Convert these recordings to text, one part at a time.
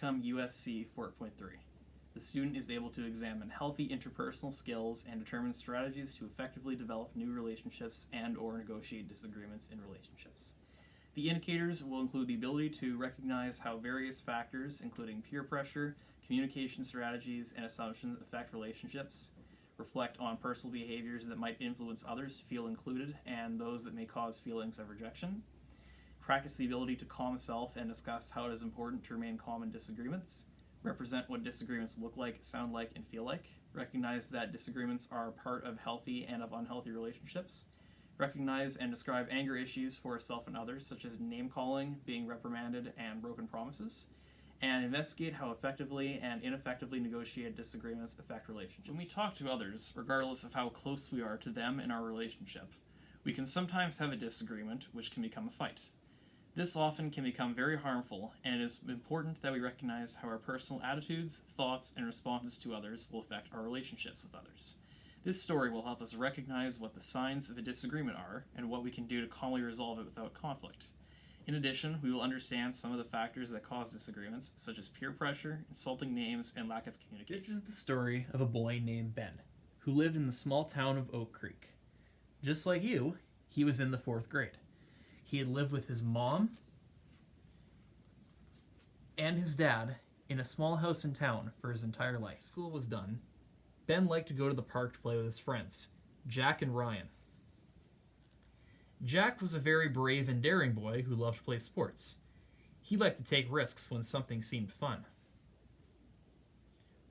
outcome USC 4.3. The student is able to examine healthy interpersonal skills and determine strategies to effectively develop new relationships and/or negotiate disagreements in relationships. The indicators will include the ability to recognize how various factors, including peer pressure, communication strategies, and assumptions affect relationships, reflect on personal behaviors that might influence others to feel included and those that may cause feelings of rejection, practice the ability to calm self and discuss how it is important to remain calm in disagreements, represent what disagreements look like, sound like, and feel like, recognize that disagreements are part of healthy and of unhealthy relationships, recognize and describe anger issues for self and others, such as name-calling, being reprimanded, and broken promises, and investigate how effectively and ineffectively negotiated disagreements affect relationships. When we talk to others, regardless of how close we are to them in our relationship, we can sometimes have a disagreement, which can become a fight. This often can become very harmful, and it is important that we recognize how our personal attitudes, thoughts, and responses to others will affect our relationships with others. This story will help us recognize what the signs of a disagreement are and what we can do to calmly resolve it without conflict. In addition, we will understand some of the factors that cause disagreements, such as peer pressure, insulting names, and lack of communication. This is the story of a boy named Ben, who lived in the small town of Oak Creek. Just like you, he was in the 4th grade. He had lived with his mom and his dad in a small house in town for his entire life. School was done. Ben liked to go to the park to play with his friends, Jack and Ryan. Jack was a very brave and daring boy who loved to play sports. He liked to take risks when something seemed fun.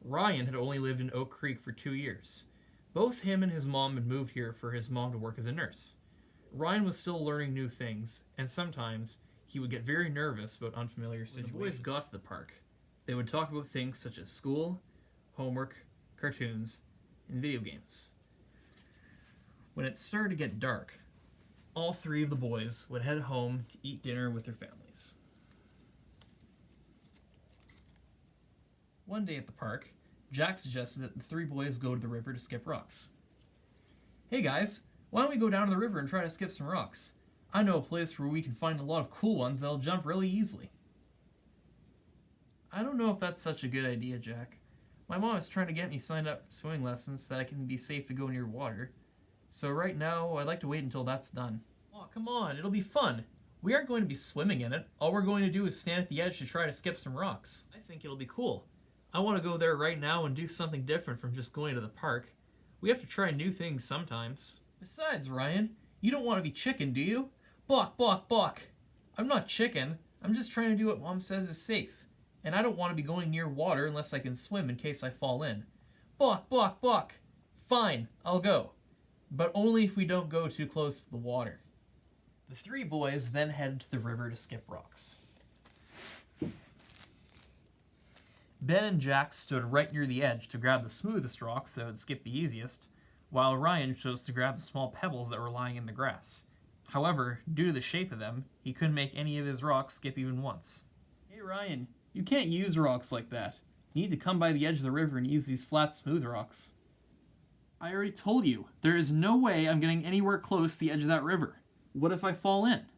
Ryan had only lived in Oak Creek for 2 years. Both him and his mom had moved here for his mom to work as a nurse. Ryan was still learning new things, and sometimes he would get very nervous about unfamiliar situations. When the boys got to the park, they would talk about things such as school, homework, cartoons, and video games. When it started to get dark, all 3 of the boys would head home to eat dinner with their families. One day at the park, Jack suggested that the 3 boys go to the river to skip rocks. "Hey guys, why don't we go down to the river and try to skip some rocks? I know a place where we can find a lot of cool ones that'll jump really easily." "I don't know if that's such a good idea, Jack. My mom is trying to get me signed up for swimming lessons so that I can be safe to go near water. So right now, I'd like to wait until that's done." "Oh, come on, it'll be fun. We aren't going to be swimming in it. All we're going to do is stand at the edge to try to skip some rocks." "I think it'll be cool. I want to go there right now and do something different from just going to the park. We have to try new things sometimes. Besides, Ryan, you don't want to be chicken, do you? Balk, balk, balk. I'm not chicken. I'm just trying to do what Mom says is safe. And I don't want to be going near water unless I can swim in case I fall in. Balk, balk, balk. Fine, I'll go. But only if we don't go too close to the water." The 3 boys then headed to the river to skip rocks. Ben and Jack stood right near the edge to grab the smoothest rocks that would skip the easiest, while Ryan chose to grab the small pebbles that were lying in the grass. However, due to the shape of them, he couldn't make any of his rocks skip even once. "Hey Ryan, you can't use rocks like that. You need to come by the edge of the river and use these flat, smooth rocks." "I already told you, there is no way I'm getting anywhere close to the edge of that river. What if I fall in?"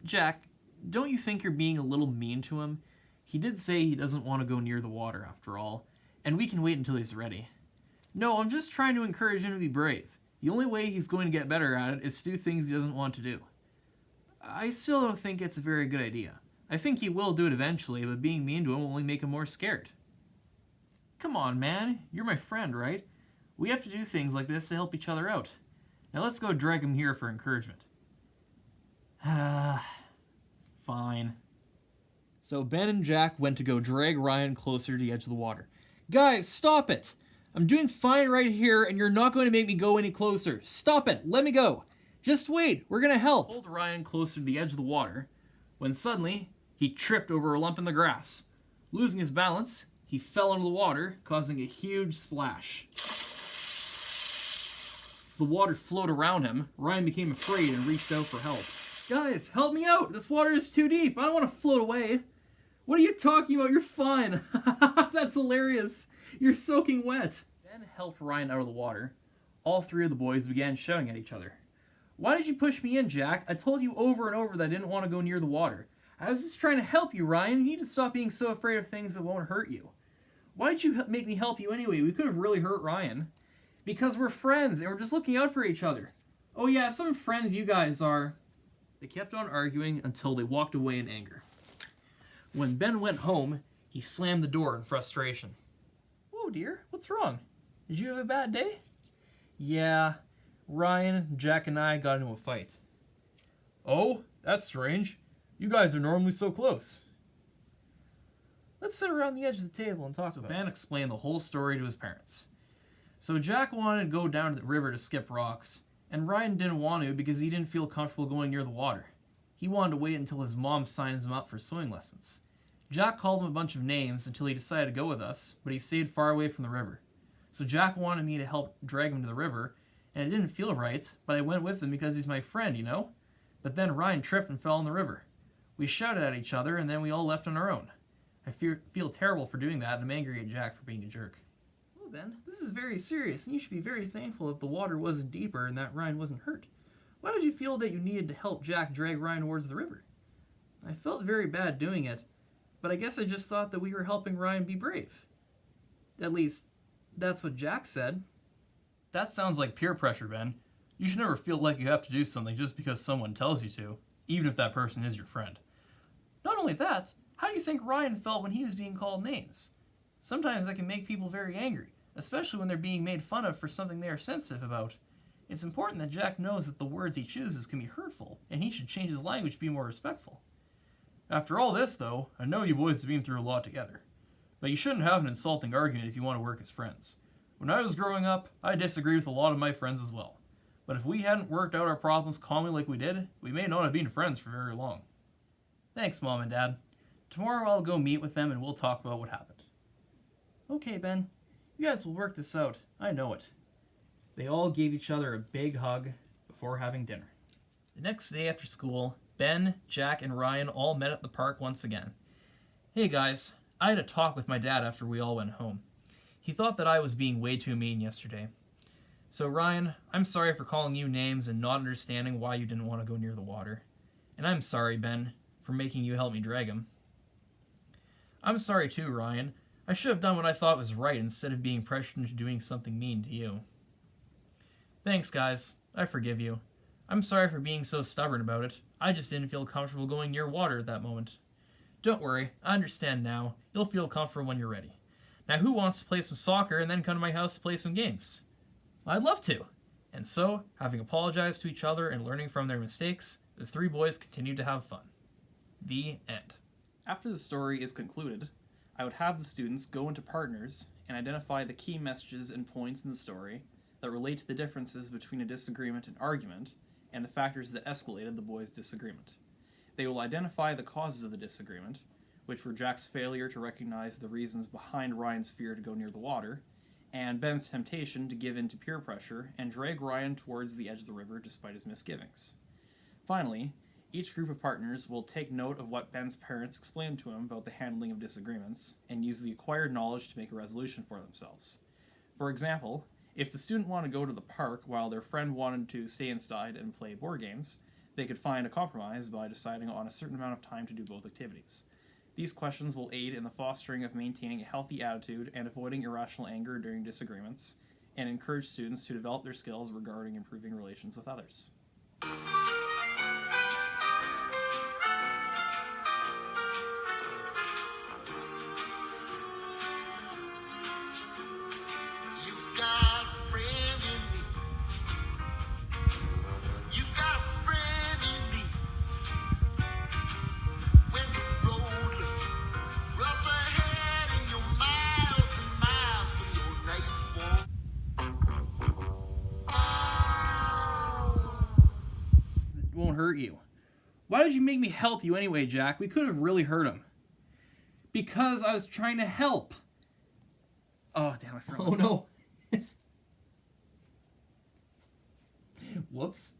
Jack, don't you think you're being a little mean to him? He did say he doesn't want to go near the water after all, and we can wait until he's ready." "No, I'm just trying to encourage him to be brave. The only way he's going to get better at it is to do things he doesn't want to do." "I still don't think it's a very good idea. I think he will do it eventually, but being mean to him will only make him more scared." "Come on, man. You're my friend, right? We have to do things like this to help each other out. Now let's go drag him here for encouragement." Fine. So Ben and Jack went to go drag Ryan closer to the edge of the water. "Guys, stop it! I'm doing fine right here, and you're not going to make me go any closer. Stop it! Let me go! Just wait! We're gonna help!" Pulled Ryan closer to the edge of the water, when suddenly he tripped over a lump in the grass. Losing his balance, he fell into the water, causing a huge splash. As the water flowed around him, Ryan became afraid and reached out for help. "Guys, help me out! This water is too deep! I don't want to float away!" "What are you talking about? You're fine!" "That's hilarious! You're soaking wet!" Ben helped Ryan out of the water. All 3 of the boys began shouting at each other. "Why did you push me in, Jack? I told you over and over that I didn't want to go near the water. I was just trying to help you, Ryan. You need to stop being so afraid of things that won't hurt you. Why'd you make me help you anyway? We could have really hurt Ryan. Because we're friends and we're just looking out for each other. Oh yeah, some friends you guys are. They kept on arguing until they walked away in anger. When Ben went home, he slammed the door in frustration. Whoa, dear, what's wrong? Did you have a bad day? Yeah, Ryan, Jack, and I got into a fight. Oh, that's strange. You guys are normally so close. Let's sit around the edge of the table and talk about it. So Ben explained the whole story to his parents. So Jack wanted to go down to the river to skip rocks, and Ryan didn't want to because he didn't feel comfortable going near the water. He wanted to wait until his mom signs him up for swimming lessons. Jack called him a bunch of names until he decided to go with us, but he stayed far away from the river. So Jack wanted me to help drag him to the river, and it didn't feel right, but I went with him because he's my friend, you know? But then Ryan tripped and fell in the river. We shouted at each other, and then we all left on our own. I feel terrible for doing that, and I'm angry at Jack for being a jerk. Well, Ben, this is very serious, and you should be very thankful that the water wasn't deeper and that Ryan wasn't hurt. Why did you feel that you needed to help Jack drag Ryan towards the river? I felt very bad doing it, but I guess I just thought that we were helping Ryan be brave. At least, that's what Jack said. That sounds like peer pressure, Ben. You should never feel like you have to do something just because someone tells you to, even if that person is your friend. Not only that, how do you think Ryan felt when he was being called names? Sometimes that can make people very angry, especially when they're being made fun of for something they are sensitive about. It's important that Jack knows that the words he chooses can be hurtful, and he should change his language to be more respectful. After all this, though, I know you boys have been through a lot together. But you shouldn't have an insulting argument if you want to work as friends. When I was growing up, I disagreed with a lot of my friends as well. But if we hadn't worked out our problems calmly like we did, we may not have been friends for very long. Thanks, Mom and Dad. Tomorrow I'll go meet with them and we'll talk about what happened. Okay, Ben. You guys will work this out. I know it. They all gave each other a big hug before having dinner. The next day after school, Ben, Jack, and Ryan all met at the park once again. Hey guys, I had a talk with my dad after we all went home. He thought that I was being way too mean yesterday. So Ryan, I'm sorry for calling you names and not understanding why you didn't want to go near the water. And I'm sorry, Ben, for making you help me drag him. I'm sorry too, Ryan. I should have done what I thought was right instead of being pressured into doing something mean to you. Thanks, guys. I forgive you. I'm sorry for being so stubborn about it. I just didn't feel comfortable going near water at that moment. Don't worry, I understand now. You'll feel comfortable when you're ready. Now who wants to play some soccer and then come to my house to play some games? I'd love to. And so, having apologized to each other and learning from their mistakes, the three boys continued to have fun. The end. After the story is concluded, I would have the students go into partners and identify the key messages and points in the story that relate to the differences between a disagreement and argument and the factors that escalated the boys' disagreement. They will identify the causes of the disagreement, which were Jack's failure to recognize the reasons behind Ryan's fear to go near the water, and Ben's temptation to give in to peer pressure and drag Ryan towards the edge of the river despite his misgivings. Finally, each group of partners will take note of what Ben's parents explained to him about the handling of disagreements and use the acquired knowledge to make a resolution for themselves. For example, if the student wanted to go to the park while their friend wanted to stay inside and play board games, they could find a compromise by deciding on a certain amount of time to do both activities. These questions will aid in the fostering of maintaining a healthy attitude and avoiding irrational anger during disagreements, and encourage students to develop their skills regarding improving relations with others. Won't hurt you. Why did you make me help you anyway, Jack? We could have really hurt him. Because I was trying to help. Oh, damn, I forgot. Oh, no. Whoops.